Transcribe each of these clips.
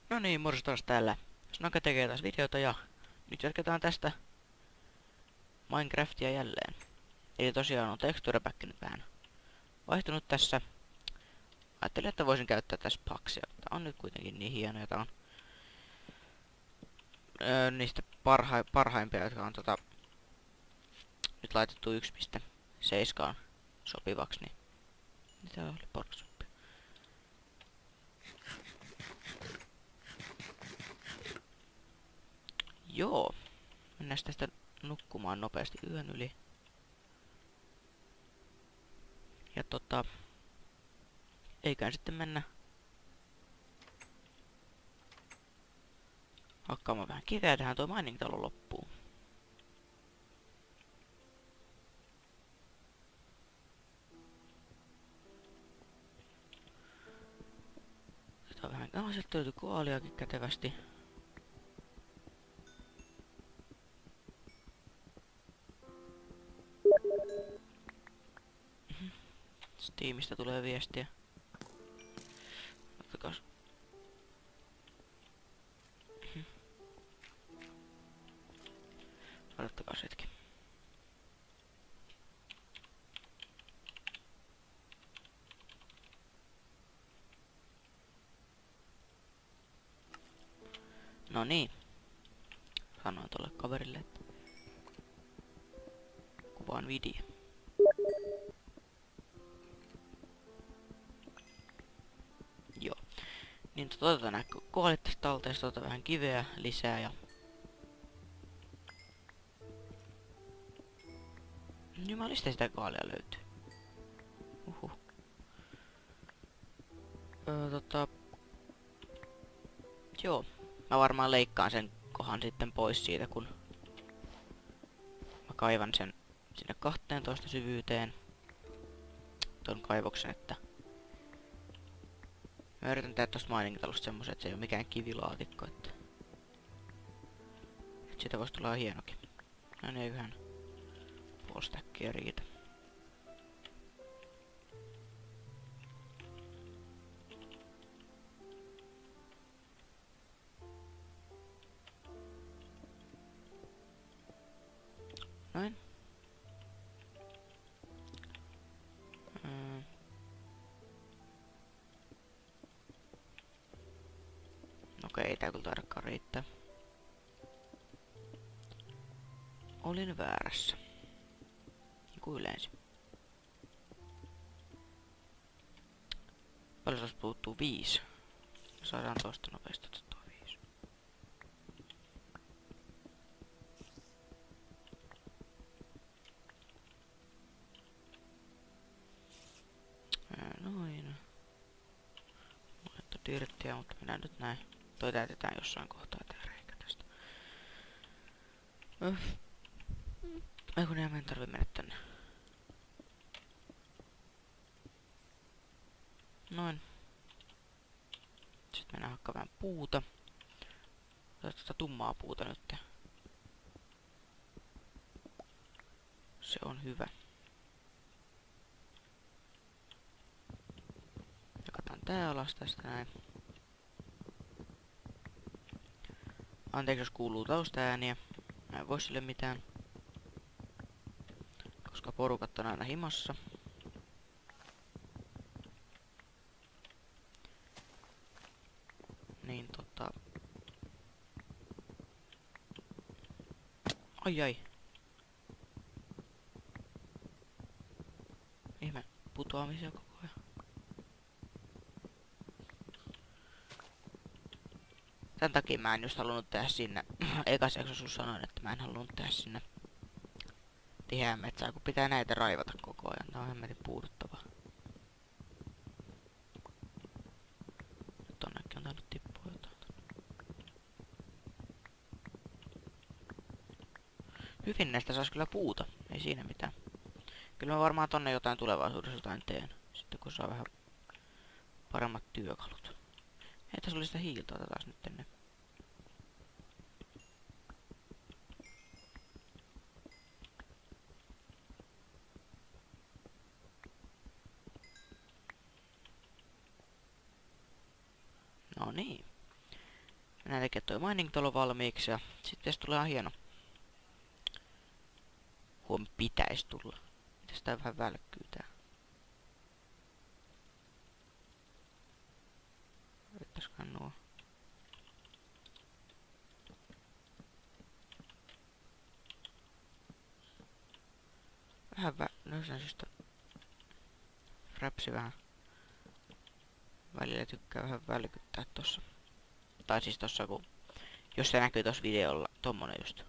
No niin, morjens taas täällä. Snake tekee taas videota ja nyt jatketaan tästä Minecraftia jälleen. Eli tosiaan on texture pack nyt vähän vaihtunut tässä. Ajattelin, että voisin käyttää tässä paksia. Tää on nyt kuitenkin niin hieno ja tää on niistä parhaimpia, jotka on nyt laitettu 1.7 sopivaksi, niin niitä oli parhaimpia. Joo, mennään tästä nukkumaan nopeasti yön yli. Ja eiköhän sitten mennä hakkaamaan vähän kiveä, tähän toi mining-talo loppuu. Sieltä vähän, sieltä löytyi koaliakin kätevästi. Steamista tulee viestiä. Ottakas. Odottakas hetki. No niin. Sanoin tolle kaverille, että kuvaan video. Joo. Niin otetaan nää koolit tästä talteesta, otetaan vähän kiveä lisää ja jumalista sitä kaalia löytyy. Joo. Mä varmaan leikkaan sen kohan sitten pois siitä, kun mä kaivan sen sinne 12 syvyyteen. Ton kaivoksen, että mä yritän tehdä tosta mining-talosta semmosen, että se ei oo mikään kivilaatikko, että siitä voisi tulla hienokin. No niin, eiköhän puolstackia riitä. Noin. Okei, ei tää kyllä taidakaan riittää. Olin väärässä. Niin kuin yleensä. Paljon se puuttuu 5. Saadaan tosta nopeasti otettua 5. Noin. Mulla on dirttiä, mutta minä nyt näin. Toi täytetään jossain kohtaa tää reikä tästä. Ei kun ei tarvii mennä tänne. Noin. Sitten mennään hakkaamaan vähän puuta. Otetaan tätä tummaa puuta nyt. Se on hyvä. Jakataan tää alas tästä näin. Anteeksi jos kuuluu taustaääniä. Mä en voi sille mitään. Koska porukat on aina himassa. Niin ai. Ihme putoamisia koko ajan. Tän takia mä en just halunnut tehdä sinne. Ekas jaksossa sanoin, että mä en halunnut tehdä sinne tiheää metsää, kun pitää näitä raivata koko ajan. Tää on hemmetin puuduttavaa. Tonnekin on tainnut tippua jotain. Hyvin näistä saisi kyllä puuta. Ei siinä mitään. Kyllä mä varmaan tonne jotain tulevaisuudessa jotain teen. Sitten kun saa vähän paremmat työkalut. Ei tässä oli sitä hiiltä, otetaan nyt tänne. No niin. Mennään tekemään toi mining-talo valmiiksi ja sitten tulee ihan hieno. Huom pitäis tulla. Mitäs tää vähän välkkyy tää? Yrittäisköhän nuo. Vähän jostain syystä Frapsi vähän välillä tykkää vähän välkyttää tossa. Tai siis tossa kun jos se näkyy tossa videolla, tommonen just.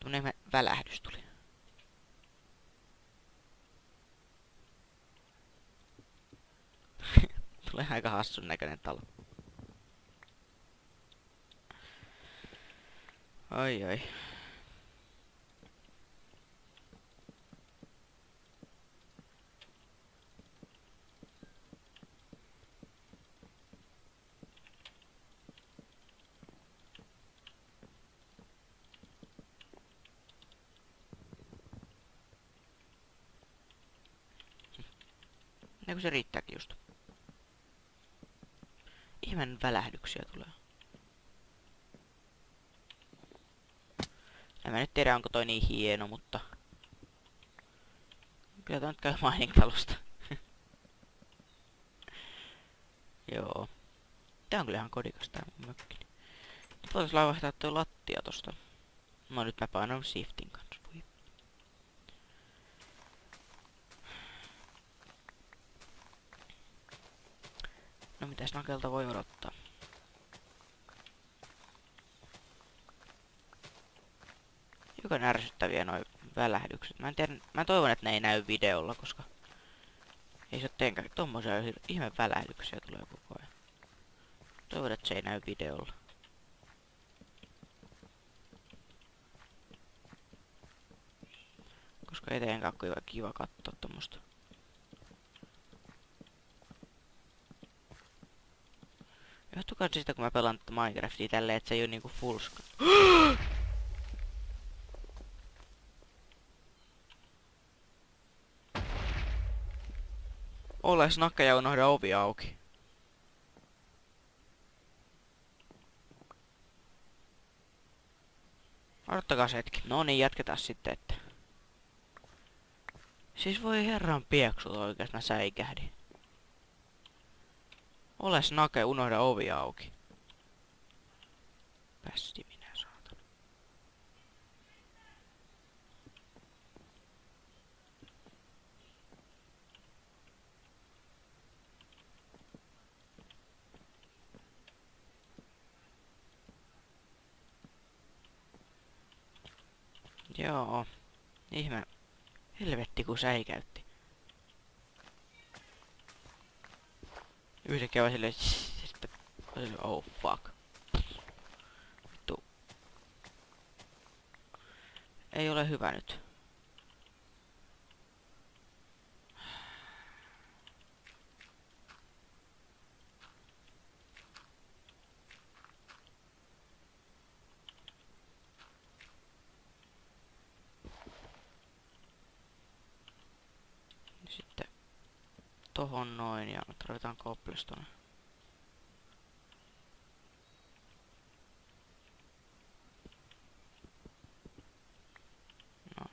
Tommonen välähdys tuli. Tulee aika hassun näköinen talo. Oi oi. Eikö se riittääkin just? Ihmeen välähdyksiä tulee. En mä nyt tiedä onko toi niin hieno, mutta kyllä tää nyt käy mining-talosta. Joo. Tää on kyllä ihan kodikas tää mun mökki. Nyt voitais vaihtaa toi lattia tosta. No nyt mä painan shiftin kanssa. Voi. No mitäs nakelta voi odottaa? Hiukan ärsyttäviä noi välähdykset. Mä toivon, että ne ei näy videolla, koska ei se oo teenkään. Tommosia ihme välähdyksiä tulee koko ajan. Toivon, että se ei näy videolla. Koska ei teenkään kiva kattoo tommosta. Johtuuko siitä, kun mä pelaan tätä Minecraftia tälleen, että se ei oo niinku full screen. Ole snakka ja unohda ovi auki. Odottakaa se hetki. No niin, jatketaan sitten, että... Siis voi herran pieksut oikeesti, mä säikähdin. Ole snake, unohda ovi auki. Pästi minä saatan. Joo. Ihme. Helvetti kun säikäytti. Yhtäkkiä vaan silleen... Sitten... Oh fuck. Vittu. Ei ole hyvä nyt. Sitten tohon noin ja tarvitaan cobblestone. No.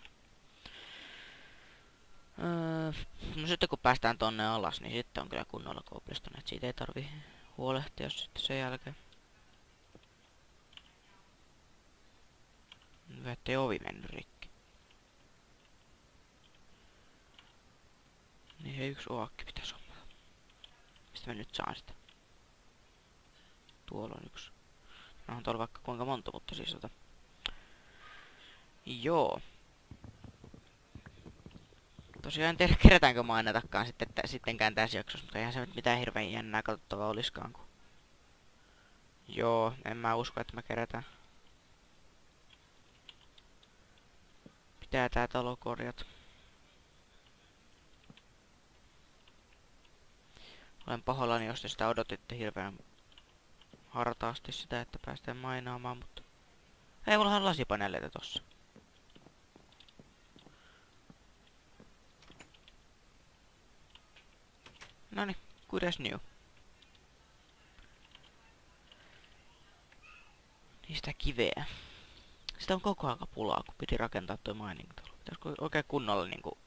No sitten kun päästään tonne alas, niin sitten on kyllä kunnolla cobblestone, et siitä ei tarvi huolehtia sitten sen jälkeen. Hyvä, ettei ovi mennyt rikki. Niin hei, yksi oakki pitäis olla. Mistä mä nyt saan sitä? Tuolla on yksi. Onhan tuolla vaikka kuinka monta, mutta siis Joo. Tosiaan en tiedä kerätäänkö mainitakaan sittenkään tässä jaksossa, mutta eihän se nyt mitään hirveän jännää katsottavaa oliskaan. Joo, en mä usko, että me kerätään. Pitää tää talo korjata. Olen pahoillani, jos te sitä odotitte hirveän hartaasti sitä, että päästään mainaamaan, mutta... Ei, mulla on lasipaneeleita tossa. Noniin, good as new. sitä kiveä. Sitä on koko ajan pulaa, kun piti rakentaa toi mining talo. Pitäisikö oikein kunnolla niinku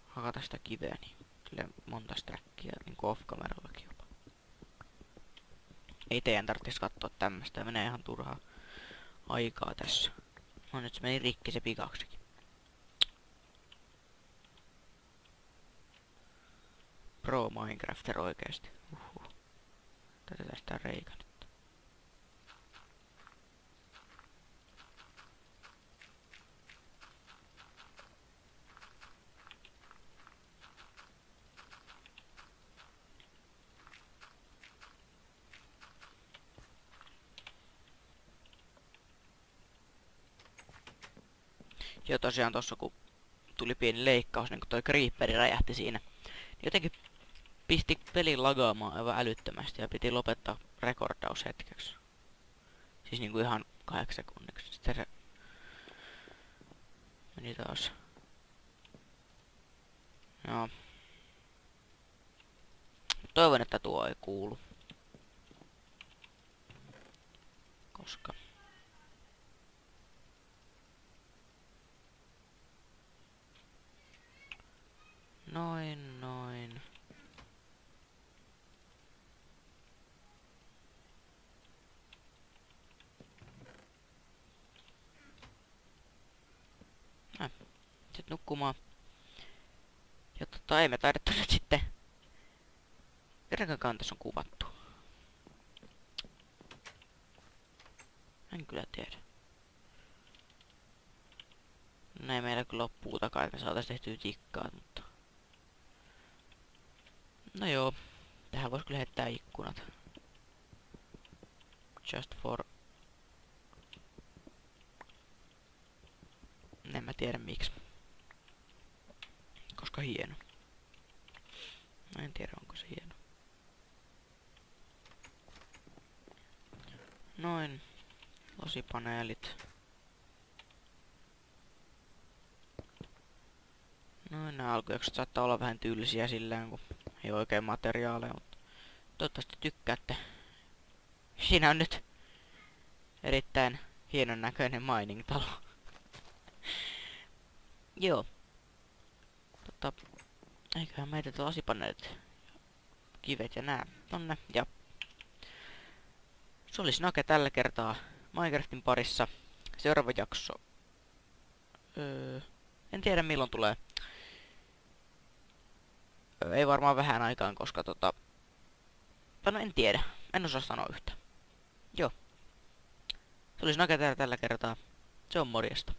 hakata sitä kiveä, niin silleen monta stackia niinku off-kamerallakin jopa. Ei teidän tarvitsis katsoa tämmöstä, menee ihan turhaa aikaa tässä. No nyt se meni rikki se pikaksikin. Pro Minecrafter oikeesti. Tätä sitä reikä nyt. Joo, tosiaan tossa kun tuli pieni leikkaus, niin kun toi creeperi räjähti siinä, niin jotenkin pisti pelin lagaamaan aivan älyttömästi ja piti lopettaa rekordaus hetkeksi. Siis niinku ihan 8 sekunniksi. Sitten se meni taas. Joo. Toivon, että tuo ei kuulu. Koska noin. Sitten nukkumaan. Ja ei me taidettu nyt sitten. Kerrankaan tässä on kuvattu. En kyllä tiedä. No ei meillä kyllä ole puutakaan, että me saatais tehtyä tikkaa, mutta no joo. Tähän vois kyllä heittää ikkunat. Just for... En mä tiedä miksi. Koska hieno. Mä en tiedä onko se hieno. Noin. Lasipaneelit. Noin nää alkujaksot saattaa olla vähän tylsiä sillään kun ei oikein materiaaleja, mutta toivottavasti tykkäätte. Siinä on nyt erittäin hienon näköinen mining-talo. Joo. Eiköhän meitä lasipaneelit, kivet ja nää tonne. Ja se olisi Nake tällä kertaa Minecraftin parissa. Seuraava jakso. En tiedä milloin tulee. Ei varmaan vähän aikaan, koska no en tiedä. En osaa sanoa yhtä. Joo. Se olisi Nake tällä kertaa. Se on morjesta.